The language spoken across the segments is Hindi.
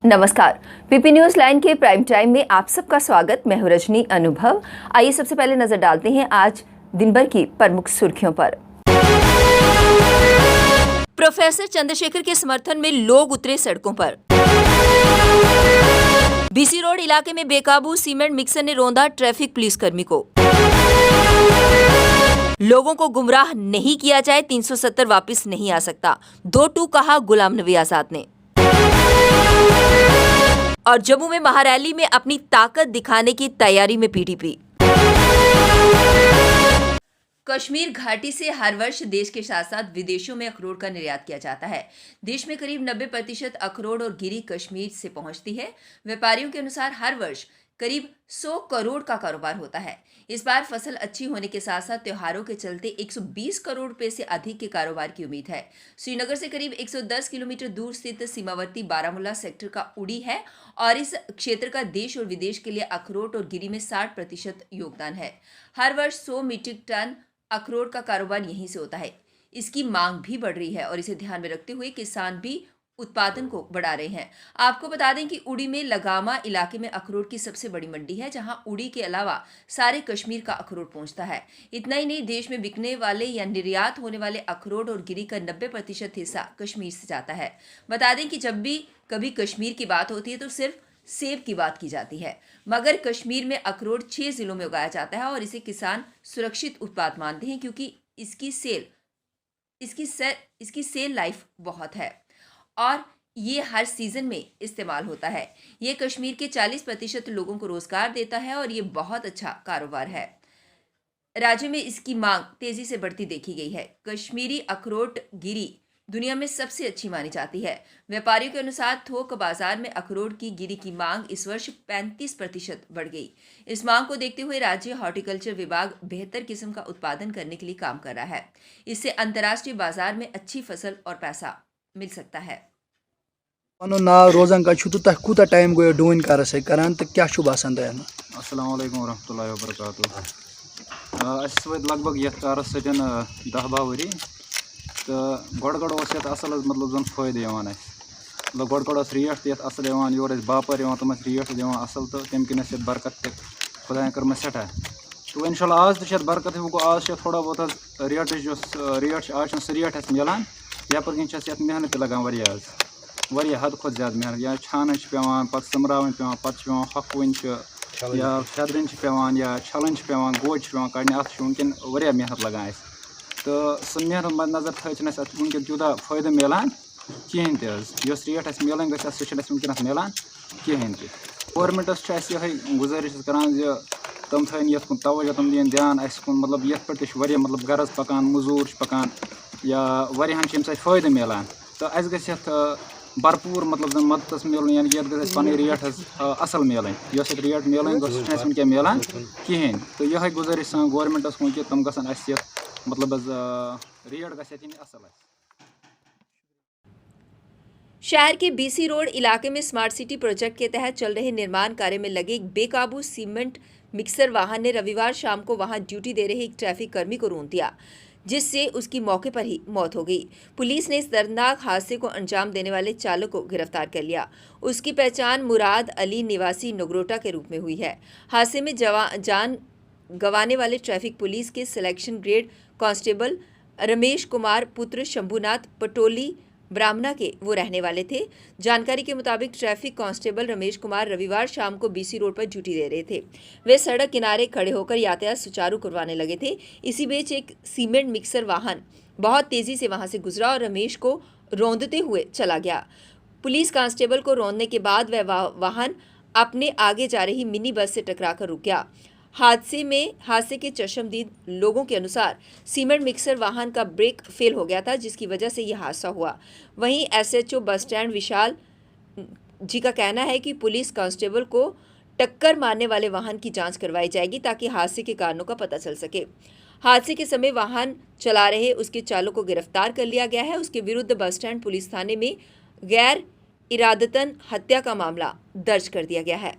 नमस्कार। पीपी न्यूज लाइन के प्राइम टाइम में आप सबका स्वागत। मैं हूं रजनी अनुभव। आइए सबसे पहले नजर डालते हैं आज दिन भर की प्रमुख सुर्खियों पर। प्रोफेसर चंद्रशेखर के समर्थन में लोग उतरे सड़कों पर। बीसी रोड इलाके में बेकाबू सीमेंट मिक्सर ने रौंदा ट्रैफिक पुलिसकर्मी को। लोगों को गुमराह नहीं किया जाए, 370 वापस नहीं आ सकता, 2-2 कहा गुलाम नबी आजाद ने। और जम्मू में महारैली में अपनी ताकत दिखाने की तैयारी में पीडीपी। कश्मीर घाटी से हर वर्ष देश के साथ साथ विदेशों में अखरोट का निर्यात किया जाता है। देश में करीब 90% अखरोट और गिरी कश्मीर से पहुंचती है। व्यापारियों के अनुसार हर वर्ष करीब 100 करोड़ का कारोबार होता है। इस बार फसल अच्छी होने के साथ साथ त्योहारों के चलते 120 करोड़ रुपए से अधिक के कारोबार की उम्मीद है। श्रीनगर से करीब 110 किलोमीटर दूर स्थित सीमावर्ती बारामूला सेक्टर का उड़ी है और इस क्षेत्र का देश और विदेश के लिए अखरोट और गिरी में 60% योगदान है। हर वर्ष 100 मीट्रिक टन अखरोट का कारोबार यहीं से होता है। इसकी मांग भी बढ़ रही है और इसे ध्यान में रखते हुए किसान भी उत्पादन को बढ़ा रहे हैं। आपको बता दें कि उड़ी में लगामा इलाके में अखरोट की सबसे बड़ी मंडी है, जहां उड़ी के अलावा सारे कश्मीर का अखरोट पहुंचता है। इतना ही नहीं, देश में बिकने वाले या निर्यात होने वाले अखरोट और गिरी का 90% हिस्सा कश्मीर से जाता है। बता दें कि जब भी कभी कश्मीर की बात होती है तो सिर्फ सेब की बात की जाती है, मगर कश्मीर में अखरोट 6 जिलों में उगाया जाता है और इसे किसान सुरक्षित उत्पाद मानते हैं क्योंकि इसकी सेल लाइफ बहुत है और ये हर सीजन में इस्तेमाल होता है। ये कश्मीर के 40% लोगों को रोजगार देता है और ये बहुत अच्छा कारोबार है। राज्य में इसकी मांग तेजी से बढ़ती देखी गई है। कश्मीरी अखरोट गिरी दुनिया में सबसे अच्छी मानी जाती है। व्यापारियों के अनुसार थोक बाजार में अखरोट की गिरी की मांग इस वर्ष 35% बढ़ गई। इस मांग को देखते हुए राज्य हॉर्टिकल्चर विभाग बेहतर किस्म का उत्पादन करने के लिए काम कर रहा है। इससे अंतर्राष्ट्रीय बाजार में अच्छी फसल और पैसा मिल सकता है। नाव रोजान का तुह कूता टाइम गो डून कर करान तो क्या बासान तुम? अस्सलाम वालेकुम रहमतुल्लाहि व बरकातुहू लगभग ये कारस 10-12 वरी तो गड़ असल मतलब जन फायदे मतलब गड़ रेट ये असल योर बापर तम रेट दिवान असल तो तम किन बरकत खुदा कर्म सेठा तो इंशाल्लाह आज तो बरकत वो आज थोड़ा बहुत रेट आज सह रेट मिलान यपर कन मेहनत लगान वारिया हद खुद ज़्यादा मेहनत या छान पेवान पत् समरावन पेवान पत् हकवन या फेदरन पेवान या छलन पेवान गोज पेवान कड़ने अत वनकन वारिया मेहनत लगान तो सह मेहनत मद्नजर थन वनकन तूता फायदे मिलान कहें तस रेट मिलान सह वनकन मिलान कहें गवर्नमेंटस गुजारिश करान तम थन ये तवज्जो तम दिन ध्यान मतलब ये पे मतलब गरज पकान मजूर पकान या वारियाहन फायदे मिलान तो अस भरपूर मतलब मदद मिलन यानी कि पे रेट असल मिलन रेट मिलन वनक मिलान कहें तो यह गुजारिश सान गवर्नमेंटस कुन कि तम गसन मतलब रेट गसन असल। शहर के बीसी रोड इलाके में स्मार्ट सिटी प्रोजेक्ट के तहत चल रहे निर्माण कार्य में लगे एक बेकाबू सीमेंट मिक्सर वाहन ने रविवार शाम को वहां ड्यूटी दे रहे एक ट्रैफिक कर्मी को रौंद दिया, जिससे उसकी मौके पर ही मौत हो गई। पुलिस ने इस दर्दनाक हादसे को अंजाम देने वाले चालक को गिरफ्तार कर लिया। उसकी पहचान मुराद अली निवासी नगरोटा के रूप में हुई है। हादसे में जान गंवाने वाले ट्रैफिक पुलिस के selection grade constable Ramesh Kumar पुत्र शंभुनाथ पटोली ब्राह्मणा के वो रहने वाले थे। जानकारी के मुताबिक ट्रैफिक कांस्टेबल रमेश कुमार रविवार शाम को बीसी रोड पर ड्यूटी दे रहे थे। वे सड़क किनारे खड़े होकर यातायात सुचारू करवाने लगे थे। इसी बीच एक सीमेंट मिक्सर वाहन बहुत तेजी से वहां से गुजरा और रमेश को रौंदते हुए चला गया। पुलिस कांस्टेबल को रौंदने के बाद वह वाहन अपने आगे जा रही मिनी बस से टकराकर रुक गया। हादसे के चश्मदीद लोगों के अनुसार सीमेंट मिक्सर वाहन का ब्रेक फेल हो गया था, जिसकी वजह से यह हादसा हुआ। वहीं एसएचओ बस स्टैंड विशाल जी का कहना है कि पुलिस कांस्टेबल को टक्कर मारने वाले वाहन की जांच करवाई जाएगी ताकि हादसे के कारणों का पता चल सके। हादसे के समय वाहन चला रहे उसके चालक को गिरफ्तार कर लिया गया है। उसके विरुद्ध बस स्टैंड पुलिस थाने में गैर इरादतन हत्या का मामला दर्ज कर दिया गया है।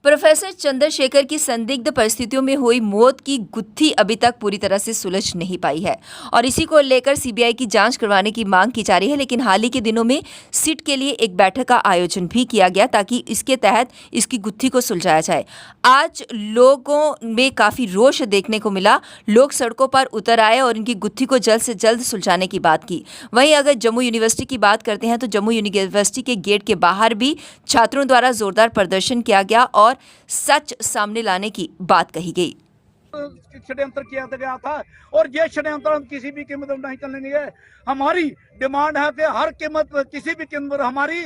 प्रोफेसर चंद्रशेखर की संदिग्ध परिस्थितियों में हुई मौत की गुत्थी अभी तक पूरी तरह से सुलझ नहीं पाई है और इसी को लेकर सीबीआई की जांच करवाने की मांग की जा रही है। लेकिन हाल ही के दिनों में सिट के लिए एक बैठक का आयोजन भी किया गया ताकि इसके तहत इसकी गुत्थी को सुलझाया जाए। आज लोगों में काफी रोष देखने को मिला, लोग सड़कों पर उतर आए और इनकी गुत्थी को जल्द से जल्द सुलझाने की बात की। वहीं अगर जम्मू यूनिवर्सिटी की बात करते हैं तो जम्मू यूनिवर्सिटी के गेट के बाहर भी छात्रों द्वारा जोरदार प्रदर्शन किया गया और सच सामने लाने की बात कही गई। षड्यंत्र किया गया था और ये षड्यंत्र हम किसी भी कीमत पर नहीं चलने देंगे। हमारी डिमांड है कि हर कीमत पर, किसी भी कीमत पर हमारी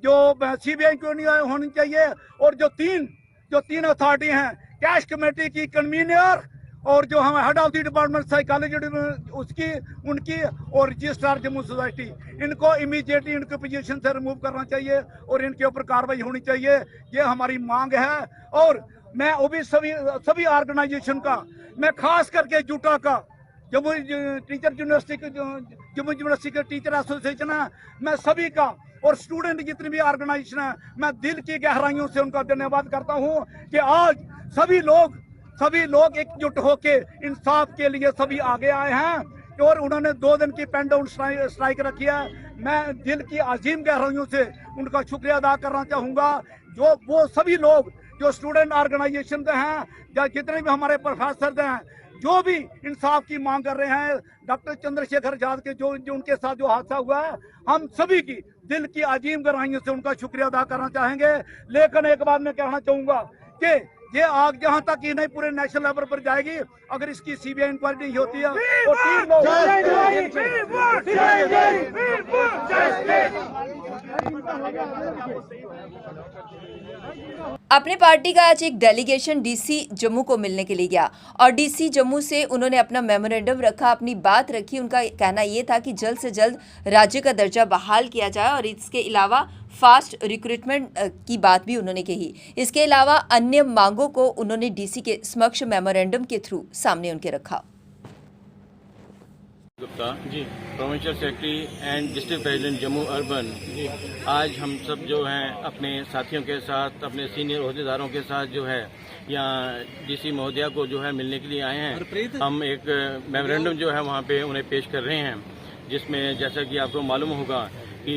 जो सीबीआई क्यों नहीं होनी चाहिए और जो तीन अथॉरिटी हैं, कैश कमेटी की कन्वीनर और जो हम head of the department psychology उसकी उनकी और रजिस्ट्रार जम्मू सोसाइटी, इनको इमीडिएटली इनके पोजीशन से रिमूव करना चाहिए और इनके ऊपर कार्रवाई होनी चाहिए। ये हमारी मांग है। और मैं वो भी सभी ऑर्गेनाइजेशन का, मैं खास करके जूटा का, Jammu teacher university Jammu university के टीचर एसोसिएशन है, मैं सभी का और स्टूडेंट जितनी भी ऑर्गेनाइजेशन है, मैं दिल की गहराइयों से उनका धन्यवाद करता हूँ कि आज सभी लोग एकजुट होके इंसाफ के लिए सभी आगे आए हैं और उन्होंने 2 दिन की पेन डाउन स्ट्राइक रखी है। मैं दिल की अजीम गहराइयों से उनका शुक्रिया अदा करना चाहूँगा। जो वो सभी लोग जो स्टूडेंट ऑर्गेनाइजेशन के हैं या जितने भी हमारे प्रोफेसर हैं, जो भी इंसाफ की मांग कर रहे हैं, डॉक्टर चंद्रशेखर आजाद के जो उनके साथ जो हादसा हुआ है, हम सभी की दिल की अजीम गहराइयों से उनका शुक्रिया अदा करना चाहेंगे। लेकिन एक बात मैं कहना चाहूँगा कि ये आग जहां तक ही नहीं पूरे नेशनल लेवल पर जाएगी, अगर इसकी सीबीआई इंक्वायरी नहीं होती है तो 3 लोग अपने पार्टी का आज एक डेलीगेशन डीसी जम्मू को मिलने के लिए गया और डीसी जम्मू से उन्होंने अपना मेमोरेंडम रखा, अपनी बात रखी। उनका कहना यह था कि जल्द से जल्द राज्य का दर्जा बहाल किया जाए और इसके अलावा फास्ट रिक्रूटमेंट की बात भी उन्होंने कही। इसके अलावा अन्य मांगों को उन्होंने डीसी के समक्ष मेमोरेंडम के थ्रू सामने उनके रखा। Gupta ji, provincial secretary and district president Jammu urban ji, आज हम सब जो हैं अपने साथियों के साथ, अपने सीनियर ओहदेदारों के साथ जो है यहाँ डीसी महोदया को जो है मिलने के लिए आए हैं। हम एक मेमोरेंडम जो है वहाँ पे उन्हें पेश कर रहे हैं, जिसमें जैसा कि आपको मालूम होगा कि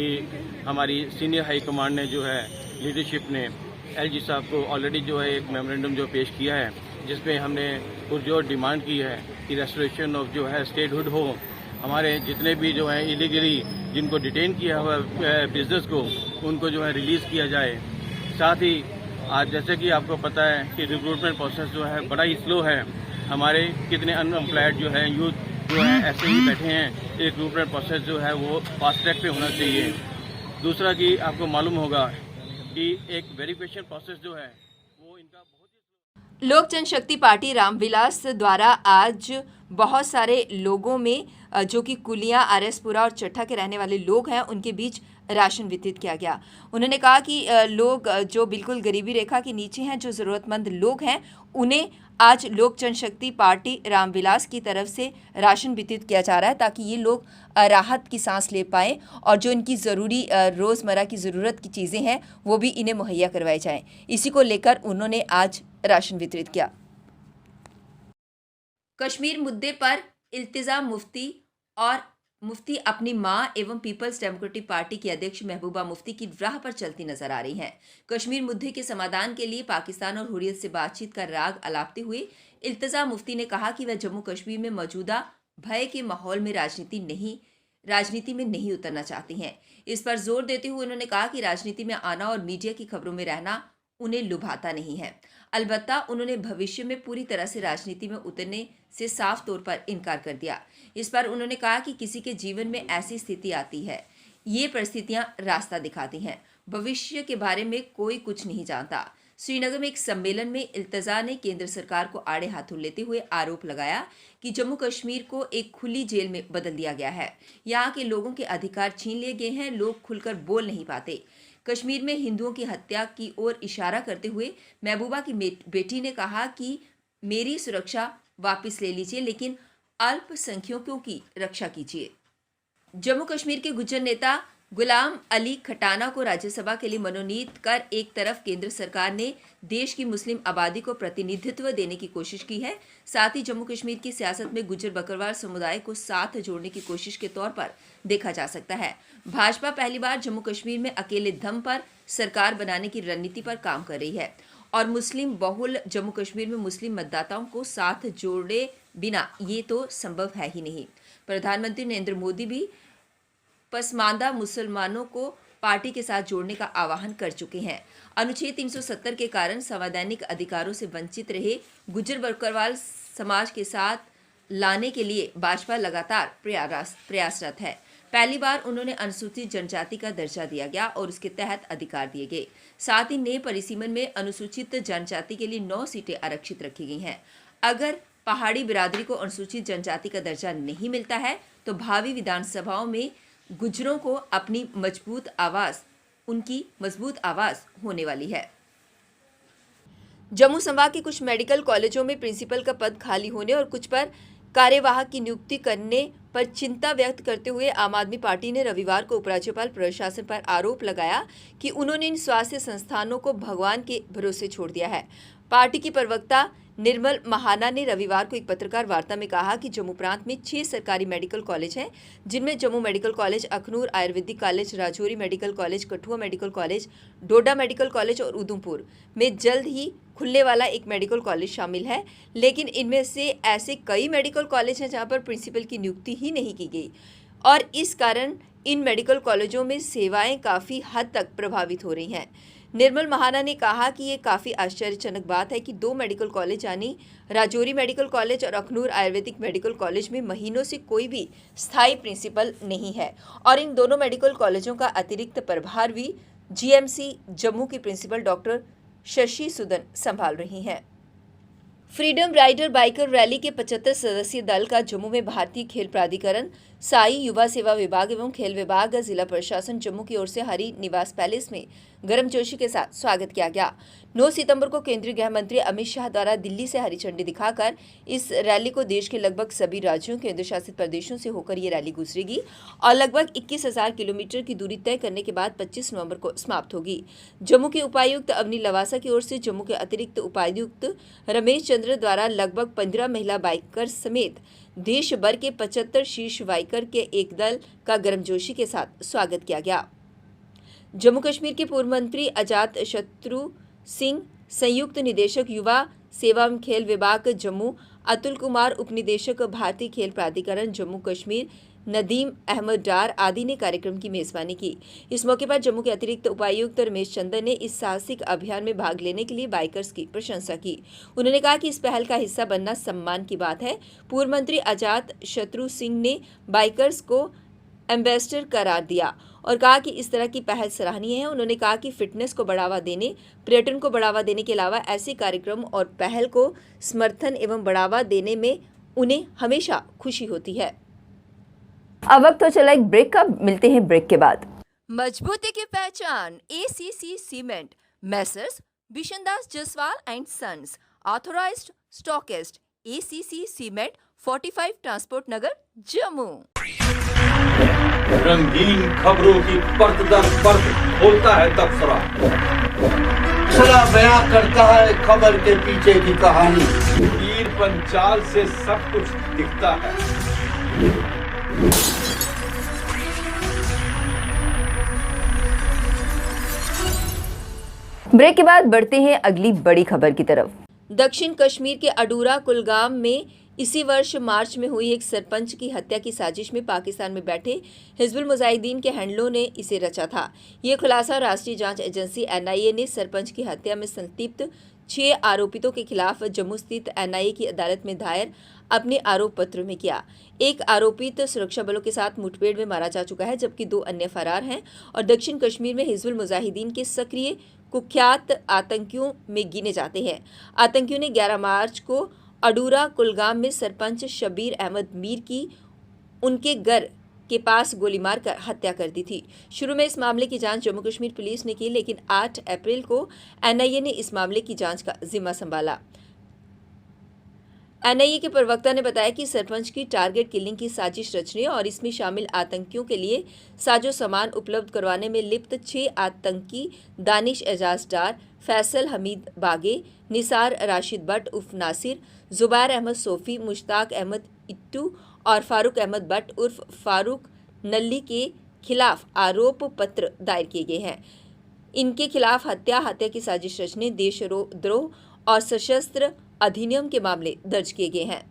हमारी सीनियर हाई कमांड ने जो है लीडरशिप ने एलजी साहब को ऑलरेडी जो है एक मेमोरेंडम जो पेश किया है, जिसमें हमने पुरजोर डिमांड की है कि रेस्टोरेशन ऑफ जो है स्टेटहुड हो। हमारे जितने भी जो है इलीगली जिनको डिटेन किया हुआ बिजनेस को, उनको जो है रिलीज़ किया जाए। साथ ही आज जैसे कि आपको पता है कि रिक्रूटमेंट प्रोसेस जो है बड़ा ही स्लो है। हमारे कितने अनएम्प्लॉयड जो है यूथ जो है ऐसे ही बैठे हैं। रिक्रूटमेंट प्रोसेस जो है वो फास्ट ट्रैक पे होना चाहिए। दूसरा कि आपको मालूम होगा कि एक वेरिफिकेशन प्रोसेस जो है वो इनका बहुत ही लोक जनशक्ति पार्टी रामविलास द्वारा आज बहुत सारे लोगों में जो कि कुलियां, आरएसपुरा और चट्टा के रहने वाले लोग हैं, उनके बीच राशन वितरित किया गया। उन्होंने कहा कि लोग जो बिल्कुल गरीबी रेखा के नीचे हैं, जो ज़रूरतमंद लोग हैं, उन्हें आज लोक जनशक्ति पार्टी रामविलास की तरफ से राशन वितरित किया जा रहा है ताकि ये लोग राहत की सांस ले पाएँ और जो इनकी ज़रूरी रोज़मर्रा की ज़रूरत की चीज़ें हैं वो भी इन्हें मुहैया करवाई जाएँ। इसी को लेकर उन्होंने आज राशन वितरित किया। कश्मीर मुद्दे पर इल्तिजा मुफ्ती और मुफ्ती अपनी मां एवं पीपल्स डेमोक्रेटिक पार्टी की अध्यक्ष महबूबा मुफ्ती की राह पर चलती नजर आ रही हैं। कश्मीर मुद्दे के समाधान के लिए पाकिस्तान और हुर्रियत से बातचीत का राग अलापते हुए इल्तिजा मुफ्ती ने कहा कि वह जम्मू कश्मीर में मौजूदा भय के माहौल में राजनीति में नहीं उतरना चाहती हैं। इस पर जोर देते हुए उन्होंने कहा कि राजनीति में आना और मीडिया की खबरों में रहना उन्हें लुभाता नहीं है। अलबत्ता उन्होंने भविष्य में पूरी तरह से राजनीति में उतरने से साफ तौर पर इनकार कर दिया। इस पर उन्होंने कहा कि किसी के जीवन में ऐसी स्थिति आती है, ये परिस्थितियां रास्ता दिखाती हैं, भविष्य के बारे में कोई कुछ नहीं जानता। श्रीनगर में एक सम्मेलन में इल्तिजा ने केंद्र सरकार को आड़े हाथों लेते हुए आरोप लगाया कि जम्मू कश्मीर को एक खुली जेल में बदल दिया गया है। यहाँ के लोगों के अधिकार छीन लिए गए हैं, लोग खुलकर बोल नहीं पाते। कश्मीर में हिंदुओं की हत्या की ओर इशारा करते हुए महबूबा की बेटी ने कहा कि मेरी सुरक्षा वापस ले लीजिए, लेकिन अल्पसंख्यकों की रक्षा कीजिए। जम्मू कश्मीर के गुज्जर नेता गुलाम अली खटाना को राज्यसभा के लिए मनोनीत कर एक तरफ केंद्र सरकार ने देश की मुस्लिम आबादी को प्रतिनिधित्व देने की कोशिश की है, साथ ही जम्मू कश्मीर की सियासत में गुज्जर बकरवाल समुदाय को साथ जोड़ने की कोशिश के तौर पर देखा जा सकता है। भाजपा पहली बार जम्मू कश्मीर में अकेले दम पर सरकार बनाने की रणनीति पर काम कर रही है और मुस्लिम बहुल जम्मू कश्मीर में मुस्लिम मतदाताओं को साथ जोड़े बिना ये तो संभव है ही नहीं। प्रधानमंत्री नरेंद्र मोदी भी पसमानदा मुसलमानों को पार्टी के साथ जोड़ने का आह्वान कर चुके हैं। अनुच्छेद 370 के कारण संवैधानिक अधिकारों से वंचित रहे गुज्जर बकरवाल समाज के साथ लाने के लिए भाजपा लगातार प्रयासरत है। पहली बार उन्होंने अनुसूचित जनजाति का दर्जा दिया गया और उसके तहत अधिकार दिए गए। साथ ही नए परिसीमन में अनुसूचित जनजाति के लिए 9 सीटें आरक्षित रखी गई हैं। अगर पहाड़ी बिरादरी को अनुसूचित जनजाति का दर्जा नहीं मिलता है तो भावी विधानसभाओं में गुज्जरों को अपनी मजबूत आवाज होने वाली है। जम्मू संभाग के कुछ मेडिकल कॉलेजों में प्रिंसिपल का पद खाली होने और कुछ पर कार्यवाहक की नियुक्ति करने पर चिंता व्यक्त करते हुए आम आदमी पार्टी ने रविवार को उपराज्यपाल प्रशासन पर आरोप लगाया कि उन्होंने इन स्वास्थ्य संस्थानों को भगवान के भरोसे छोड़ दिया है। पार्टी की प्रवक्ता निर्मल महाना ने रविवार को एक पत्रकार वार्ता में कहा कि जम्मू प्रांत में 6 सरकारी मेडिकल कॉलेज हैं, जिनमें Jammu medical college, Akhnoor Ayurvedic college, Rajouri medical college, Kathua medical college, Doda medical college और उधमपुर में जल्द ही खुलने वाला एक मेडिकल कॉलेज शामिल है। लेकिन इनमें से ऐसे कई मेडिकल कॉलेज हैं जहां पर प्रिंसिपल की नियुक्ति ही नहीं की गई और इस कारण इन मेडिकल कॉलेजों में सेवाएं काफ़ी हद तक प्रभावित हो रही हैं। निर्मल महाना ने कहा कि ये काफ़ी आश्चर्यजनक बात है कि 2 मेडिकल कॉलेज यानी राजौरी मेडिकल कॉलेज और अखनूर आयुर्वेदिक मेडिकल कॉलेज में महीनों से कोई भी स्थायी प्रिंसिपल नहीं है और इन दोनों मेडिकल कॉलेजों का अतिरिक्त प्रभार भी जीएमसी जम्मू की प्रिंसिपल डॉक्टर शशि सुदन संभाल रही हैं। फ्रीडम राइडर बाइकर रैली के 75 सदस्यीय दल का जम्मू में भारतीय खेल प्राधिकरण, साई युवा सेवा विभाग एवं खेल विभाग, जिला प्रशासन जम्मू की ओर से हरि निवास पैलेस में गर्मजोशी के साथ स्वागत किया गया। 9 सितंबर को केंद्रीय गृह मंत्री अमित शाह द्वारा दिल्ली से हरी झंडी दिखाकर इस रैली को देश के लगभग सभी राज्यों, केंद्र शासित प्रदेशों से होकर ये रैली गुजरेगी और लगभग 21,000 किलोमीटर की दूरी तय करने के बाद 25 नवंबर को समाप्त होगी। जम्मू के उपायुक्त अवनी लवासा की ओर से जम्मू के अतिरिक्त उपायुक्त रमेश चंद्र द्वारा लगभग 15 महिला बाइकर समेत देश भर के 75 शीर्ष बाइकर के एक दल का गर्मजोशी के साथ स्वागत किया गया। जम्मू कश्मीर के पूर्व मंत्री अजात शत्रु सिंह, संयुक्त निदेशक युवा सेवा एवं खेल विभाग जम्मू, अतुल कुमार उपनिदेशक भारतीय खेल प्राधिकरण जम्मू कश्मीर, नदीम अहमद डार आदि ने कार्यक्रम की मेजबानी की। इस मौके पर जम्मू के अतिरिक्त उपायुक्त रमेश चंद्र ने इस साहसिक अभियान में भाग लेने के लिए बाइकर्स की प्रशंसा की। उन्होंने कहा कि इस पहल का हिस्सा बनना सम्मान की बात है। पूर्व मंत्री अजात शत्रु सिंह ने बाइकर्स को एम्बेसडर करार दिया और कहा कि इस तरह की पहल सराहनीय है। उन्होंने कहा कि फिटनेस को बढ़ावा देने, पर्यटन को बढ़ावा देने के अलावा ऐसे कार्यक्रम और पहल को समर्थन एवं बढ़ावा देने में उन्हें हमेशा खुशी होती है। अब वक्त तो चला एक ब्रेक का, मिलते हैं ब्रेक के बाद। मजबूती की पहचान ACC cement, messrs Bishandas Jaswal and sons, authorised stockist, ACC cement, 45 transport Nagar, Jammu. रंगीन खबरों की परत दर परत खोलता है तबसरा, बयां करता है खबर के पीछे की कहानी। तीर पंचाल से सब कुछ दिखता है। ब्रेक के बाद बढ़ते हैं अगली बड़ी खबर की तरफ। दक्षिण कश्मीर के अडूरा कुलगाम में इसी वर्ष मार्च में हुई एक सरपंच की हत्या की साजिश में पाकिस्तान में बैठे हिजबुल मुजाहिदीन के हैंडलों ने इसे रचा था। ये खुलासा राष्ट्रीय जांच एजेंसी एनआईए ने सरपंच की हत्या में संलिप्त 6 आरोपितों के खिलाफ जम्मू स्थित एनआईए की अदालत में दायर अपने आरोप पत्र में किया। एक आरोपित सुरक्षा बलों के साथ मुठभेड़ में मारा जा चुका है, जबकि 2 अन्य फरार हैं और दक्षिण कश्मीर में हिजबुल मुजाहिदीन के सक्रिय कुख्यात आतंकियों में गिने जाते हैं। आतंकियों ने 11 मार्च को अडूरा कुलगाम में सरपंच शबीर अहमद मीर की उनके घर के पास गोली मारकर हत्या कर दी थी। शुरू में इस मामले की जांच जम्मू कश्मीर पुलिस ने की, लेकिन 8 अप्रैल को एनआईए ने इस मामले की जांच का जिम्मा संभाला। एनआईए के प्रवक्ता ने बताया कि सरपंच की टारगेट किलिंग की साजिश रचने और इसमें शामिल आतंकियों के लिए साजो सामान उपलब्ध करवाने में लिप्त 6 आतंकी दानिश एजाज डार, फैसल हमीद बागे, निसार राशिद बट उर्फ नासिर, जुबैर अहमद सोफी, मुश्ताक अहमद इट्टू और फारूक अहमद बट उर्फ फारूक नल्ली के खिलाफ आरोप पत्र दायर किए गए हैं। इनके खिलाफ हत्या की साजिश रचने, देशद्रोह और सशस्त्र अधिनियम के मामले दर्ज किए गए हैं।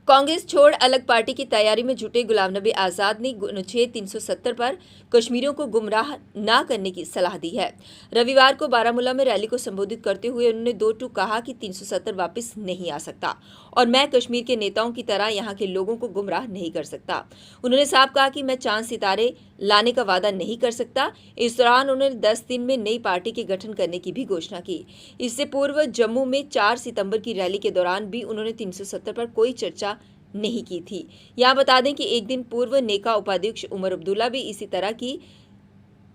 कांग्रेस छोड़ अलग पार्टी की तैयारी में जुटे गुलाम नबी आजाद ने अनुच्छेद 370 पर कश्मीरियों को गुमराह न करने की सलाह दी है। रविवार को बारामूला में रैली को संबोधित करते हुए उन्होंने दो टूक कहा कि 370 वापस नहीं आ सकता और मैं कश्मीर के नेताओं की तरह यहां के लोगों को गुमराह नहीं कर सकता। उन्होंने साफ कहा कि मैं चांद सितारे लाने का वादा नहीं कर सकता। इस दौरान उन्होंने 10 दिन में नई पार्टी के गठन करने की भी घोषणा की। इससे पूर्व जम्मू में 4 सितंबर की रैली के दौरान भी उन्होंने 370 पर कोई चर्चा नहीं की थी। यहाँ बता दें कि एक दिन पूर्व नेका उपाध्यक्ष उमर अब्दुल्ला भी इसी तरह की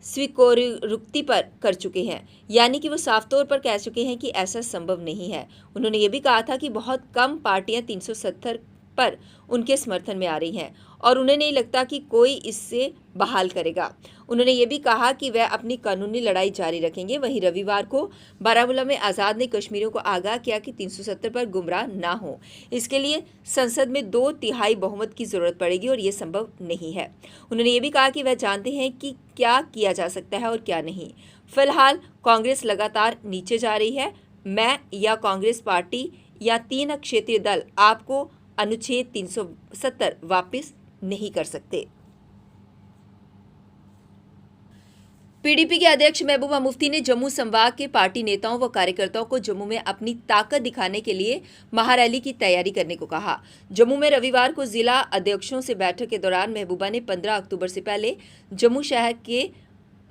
स्वीकारोक्ति पर कर चुके हैं, यानी कि वो साफ तौर पर कह चुके हैं कि ऐसा संभव नहीं है। उन्होंने ये भी कहा था कि बहुत कम पार्टियां 370 पर उनके समर्थन में आ रही हैं और उन्हें नहीं लगता कि कोई इससे बहाल करेगा। उन्होंने ये भी कहा कि वह अपनी कानूनी लड़ाई जारी रखेंगे। वहीं रविवार को बारामूला में आज़ाद ने कश्मीरियों को आगाह किया कि 370 पर गुमराह ना हो, इसके लिए संसद में 2/3 बहुमत की जरूरत पड़ेगी और ये संभव नहीं है। उन्होंने ये भी कहा कि वह जानते हैं कि क्या किया जा सकता है और क्या नहीं। फिलहाल कांग्रेस लगातार नीचे जा रही है। मैं या कांग्रेस पार्टी या 3 क्षेत्रीय दल आपको अनुच्छेद 370 वापस नहीं कर सकते। पीडीपी के अध्यक्ष महबूबा मुफ्ती ने जम्मू संभाग के पार्टी नेताओं व कार्यकर्ताओं को जम्मू में अपनी ताकत दिखाने के लिए महारैली की तैयारी करने को कहा। जम्मू में रविवार को जिला अध्यक्षों से बैठक के दौरान महबूबा ने 15 अक्टूबर से पहले जम्मू शहर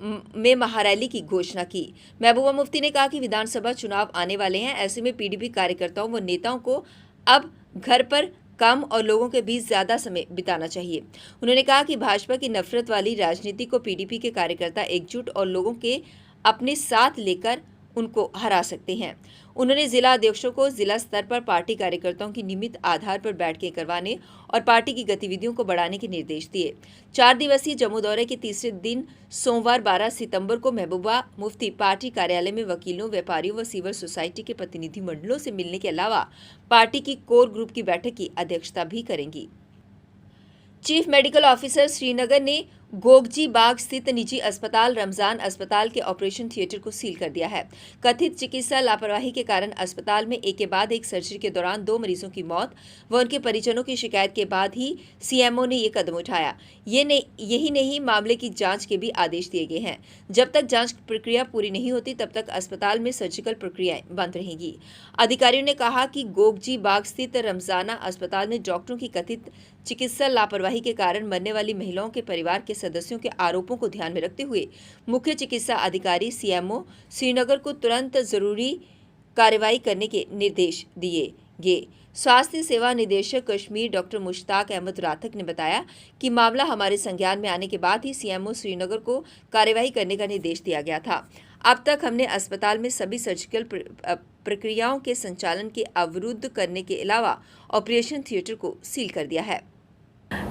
में महारैली की घोषणा की। महबूबा मुफ्ती ने कहा कि विधानसभा चुनाव आने वाले हैं, ऐसे में पीडीपी कार्यकर्ताओं व नेताओं को अब घर पर कम और लोगों के बीच ज्यादा समय बिताना चाहिए। उन्होंने कहा कि भाजपा की नफरत वाली राजनीति को पीडीपी के कार्यकर्ता एकजुट और लोगों के अपने साथ लेकर उनको हरा सकते हैं। उन्होंने जिला अध्यक्षों को जिला स्तर पर पार्टी कार्यकर्ताओं की नियमित आधार पर बैठकें करवाने और पार्टी की गतिविधियों को बढ़ाने के निर्देश दिए। 4 दिवसीय जम्मू दौरे के तीसरे दिन सोमवार 12 सितंबर को महबूबा मुफ्ती पार्टी कार्यालय में वकीलों, व्यापारियों व सिविल सोसाइटी के प्रतिनिधि मंडलों से मिलने के अलावा पार्टी की कोर ग्रुप की बैठक की अध्यक्षता भी करेंगी। चीफ मेडिकल ऑफिसर श्रीनगर ने गोगजी बाग स्थित निजी अस्पताल रमजान अस्पताल के ऑपरेशन थिएटर को सील कर दिया है। कथित चिकित्सा लापरवाही के कारण अस्पताल में एक के बाद एक सर्जरी के दौरान 2 मरीजों की मौत व उनके परिजनों की शिकायत के बाद ही सीएमओ ने ये कदम उठाया। यही नहीं, मामले की जांच के भी आदेश दिए गए हैं। जब तक जांच प्रक्रिया पूरी नहीं होती तब तक अस्पताल में सर्जिकल प्रक्रियाएं बंद रहेंगी। अधिकारियों ने कहा कि गोगजी बाग स्थित रमजाना अस्पताल में डॉक्टरों की कथित चिकित्सा लापरवाही के कारण मरने वाली महिलाओं के परिवार के सदस्यों के आरोपों को ध्यान में रखते हुए मुख्य चिकित्सा अधिकारी सीएमओ श्रीनगर को तुरंत जरूरी कार्रवाई करने के निर्देश दिए गए। स्वास्थ्य सेवा निदेशक कश्मीर डॉक्टर मुश्ताक अहमद राथक ने बताया कि मामला हमारे संज्ञान में आने के बाद ही सीएमओ श्रीनगर को कार्रवाई करने का निर्देश दिया गया था। अब तक हमने अस्पताल में सभी सर्जिकल प्रक्रियाओं के संचालन के अवरुद्ध करने के अलावा ऑपरेशन थिएटर को सील कर दिया है।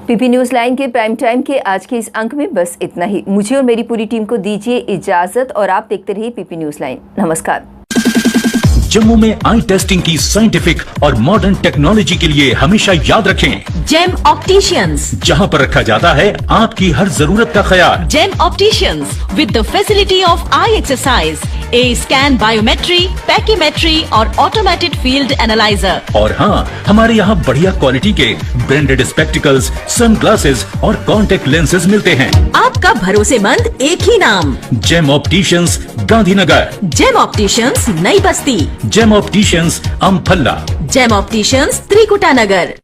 पीपी न्यूज लाइन के प्राइम टाइम के आज के इस अंक में बस इतना ही। मुझे और मेरी पूरी टीम को दीजिए इजाजत और आप देखते रहिए पीपी न्यूज लाइन। नमस्कार। जम्मू में आई टेस्टिंग की साइंटिफिक और मॉडर्न टेक्नोलॉजी के लिए हमेशा याद रखें जेम ऑप्टिशियंस, जहां पर रखा जाता है आपकी हर जरूरत का ख्याल। Gem opticians with the facility of eye exercise, A scan, biometry, pachymetry और ऑटोमेटेड फील्ड एनालाइजर। और हाँ, हमारे यहाँ बढ़िया क्वालिटी के ब्रांडेड स्पेक्टिकल्स, सनग्लासेस और कॉन्टेक्ट लेंसेज मिलते हैं। आपका भरोसेमंद एक ही नाम, Gem opticians, Gandhinagar. Gem opticians, Nai Basti. Gem opticians, Amphalla. Gem opticians, Trikuta नगर।